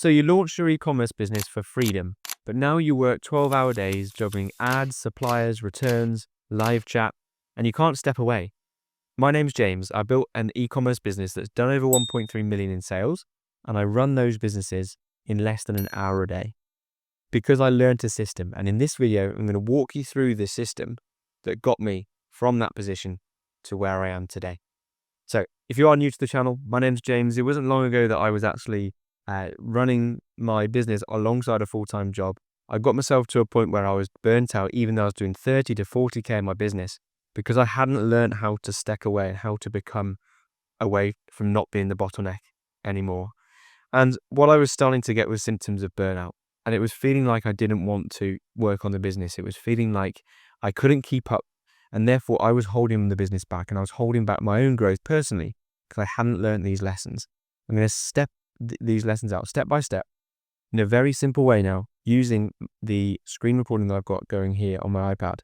So you launched your e-commerce business for freedom, but now you work 12-hour days juggling ads, suppliers, returns, live chat, and you can't step away. My name's James. I built an e-commerce business that's done over 1.3 million in sales, and I run those businesses in less than an hour a day because I learned a system. And in this video, I'm going to walk you through the system that got me from that position to where I am today. So if you are new to the channel, my name's James. It wasn't long ago that I was actually running my business alongside a full-time job. I got myself to a point where I was burnt out, even though I was doing 30 to 40K in my business, because I hadn't learned how to step away and how to become away from not being the bottleneck anymore. And what I was starting to get was symptoms of burnout. And it was feeling like I didn't want to work on the business. It was feeling like I couldn't keep up. And therefore, I was holding the business back, and I was holding back my own growth personally because I hadn't learned these lessons. I'm going to step these lessons out step by step in a very simple way now, using the screen recording that I've got going here on my iPad.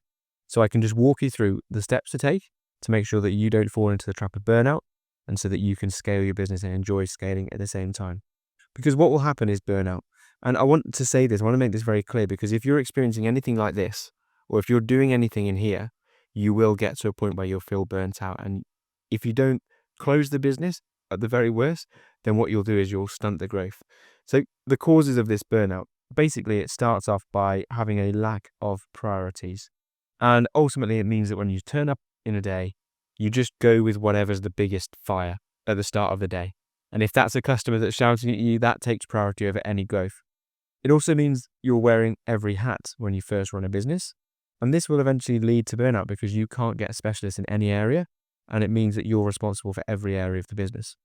So I can just walk you through the steps to take to make sure that you don't fall into the trap of burnout, and so that you can scale your business and enjoy scaling at the same time. Because what will happen is burnout. And I want to say this, I want to make this very clear, because if you're experiencing anything like this, or if you're doing anything in here, you will get to a point where you'll feel burnt out. And if you don't close the business at the very worst, then what you'll do is you'll stunt the growth. So the causes of this burnout, basically it starts off by having a lack of priorities. And ultimately it means that when you turn up in a day, you just go with whatever's the biggest fire at the start of the day. And if that's a customer that's shouting at you, that takes priority over any growth. It also means you're wearing every hat when you first run a business. And this will eventually lead to burnout because you can't get a specialist in any area. And it means that you're responsible for every area of the business.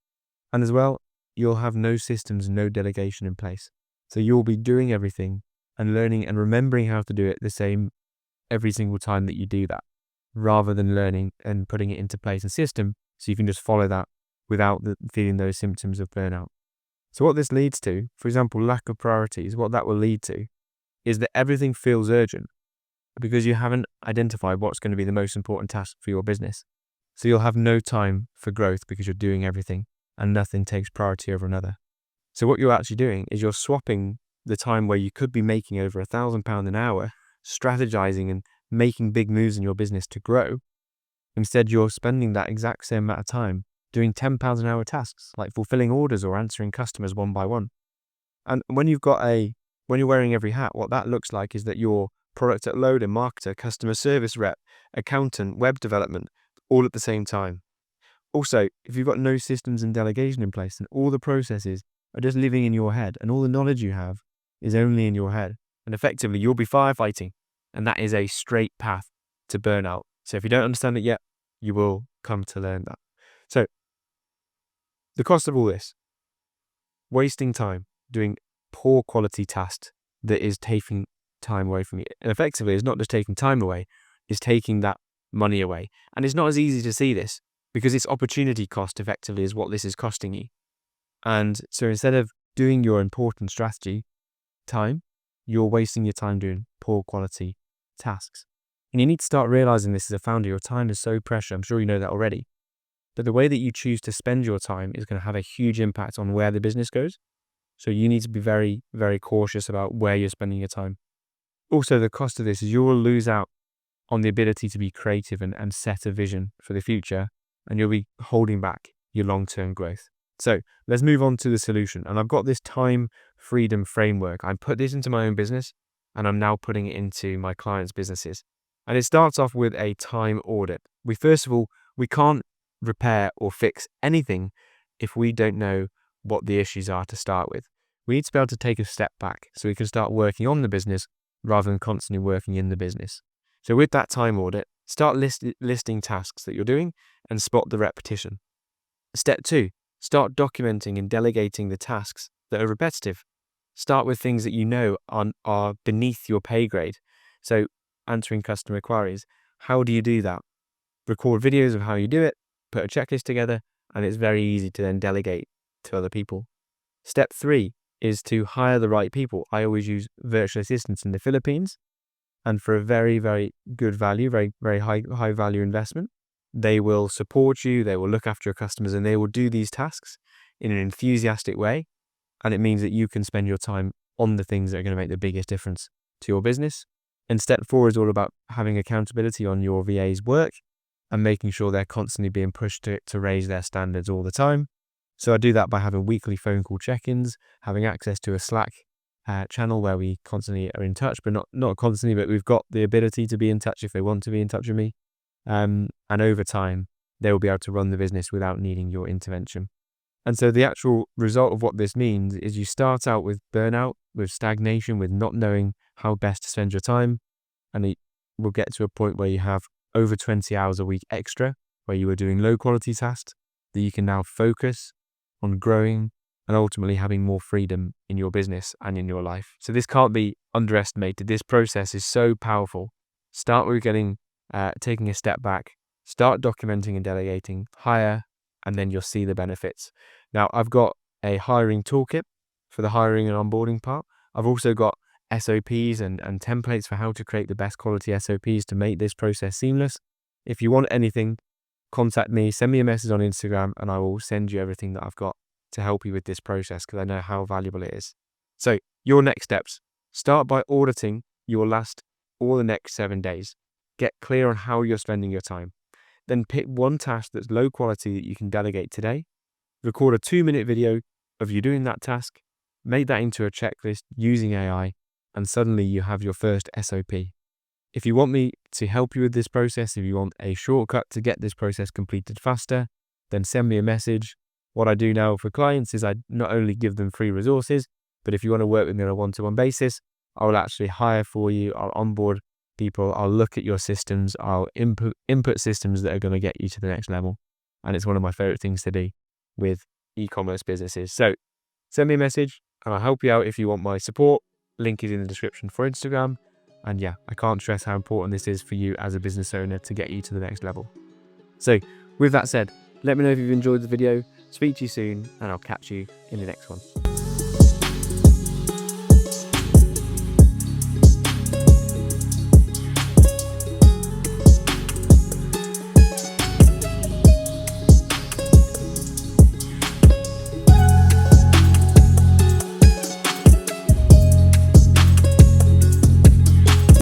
And as well, you'll have no systems, no delegation in place. So you'll be doing everything and learning and remembering how to do it the same every single time that you do that, rather than learning and putting it into place and system so you can just follow that without feeling those symptoms of burnout. So what this leads to, for example, lack of priorities, what that will lead to is that everything feels urgent because you haven't identified what's going to be the most important task for your business. So you'll have no time for growth because you're doing everything and nothing takes priority over another. So what you're actually doing is you're swapping the time where you could be making over £1,000 an hour, strategizing and making big moves in your business to grow. Instead, you're spending that exact same amount of time doing £10 an hour tasks like fulfilling orders or answering customers one by one. And when you're wearing every hat, what that looks like is that you're product loader, marketer, customer service rep, accountant, web development, all at the same time. Also, if you've got no systems and delegation in place, then all the processes are just living in your head, and all the knowledge you have is only in your head. And effectively, you'll be firefighting, and that is a straight path to burnout. So if you don't understand it yet, you will come to learn that. So the cost of all this, wasting time doing poor quality tasks that is taking time away from you. And effectively, it's not just taking time away, it's taking that money away. And it's not as easy to see this because its opportunity cost effectively is what this is costing you. And so instead of doing your important strategy time, you're wasting your time doing poor quality tasks. And you need to start realizing this as a founder. Your time is so precious. I'm sure you know that already. But the way that you choose to spend your time is going to have a huge impact on where the business goes. So you need to be very, very cautious about where you're spending your time. Also, the cost of this is you will lose out on the ability to be creative and set a vision for the future, and you'll be holding back your long-term growth. So let's move on to the solution. And I've got this time freedom framework. I put this into my own business, and I'm now putting it into my clients' businesses. And it starts off with a time audit. First of all, we can't repair or fix anything if we don't know what the issues are to start with. We need to be able to take a step back so we can start working on the business rather than constantly working in the business. So with that time audit, start listing tasks that you're doing and spot the repetition. Step 2, start documenting and delegating the tasks that are repetitive. Start with things that you know are beneath your pay grade. So answering customer inquiries. How do you do that? Record videos of how you do it, put a checklist together, and it's very easy to then delegate to other people. Step 3 is to hire the right people. I always use virtual assistants in the Philippines, and for a very, very good value, very, very high value investment, they will support you, they will look after your customers, and they will do these tasks in an enthusiastic way. and it means that you can spend your time on the things that are going to make the biggest difference to your business. And step 4 is all about having accountability on your VA's work and making sure they're constantly being pushed to raise their standards all the time. So I do that by having weekly phone call check-ins, having access to a Slack channel where we constantly are in touch, but not constantly, but we've got the ability to be in touch if they want to be in touch with me. And over time, they will be able to run the business without needing your intervention. And so the actual result of what this means is you start out with burnout, with stagnation, with not knowing how best to spend your time. And it will get to a point where you have over 20 hours a week extra, where you are doing low quality tasks that you can now focus on growing and ultimately having more freedom in your business and in your life. So this can't be underestimated. This process is so powerful. Start with taking a step back, start documenting and delegating, hire, and then you'll see the benefits. Now, I've got a hiring toolkit for the hiring and onboarding part. I've also got SOPs and templates for how to create the best quality SOPs to make this process seamless. If you want anything, contact me, send me a message on Instagram, and I will send you everything that I've got to help you with this process, because I know how valuable it is. So your next steps: start by auditing your all the next 7 days. Get clear on how you're spending your time. Then pick one task that's low quality that you can delegate today. Record a 2-minute video of you doing that task. Make that into a checklist using AI, and suddenly you have your first SOP. If you want me to help you with this process, if you want a shortcut to get this process completed faster, then send me a message. What I do now for clients is I not only give them free resources, but if you want to work with me on a one-to-one basis, I will actually hire for you. I'll onboard people. I'll look at your systems. I'll input systems that are going to get you to the next level. And it's one of my favorite things to do with e-commerce businesses. So send me a message and I'll help you out if you want my support. Link is in the description for Instagram. And yeah, I can't stress how important this is for you as a business owner to get you to the next level. So with that said, let me know if you've enjoyed the video. Speak to you soon, and I'll catch you in the next one.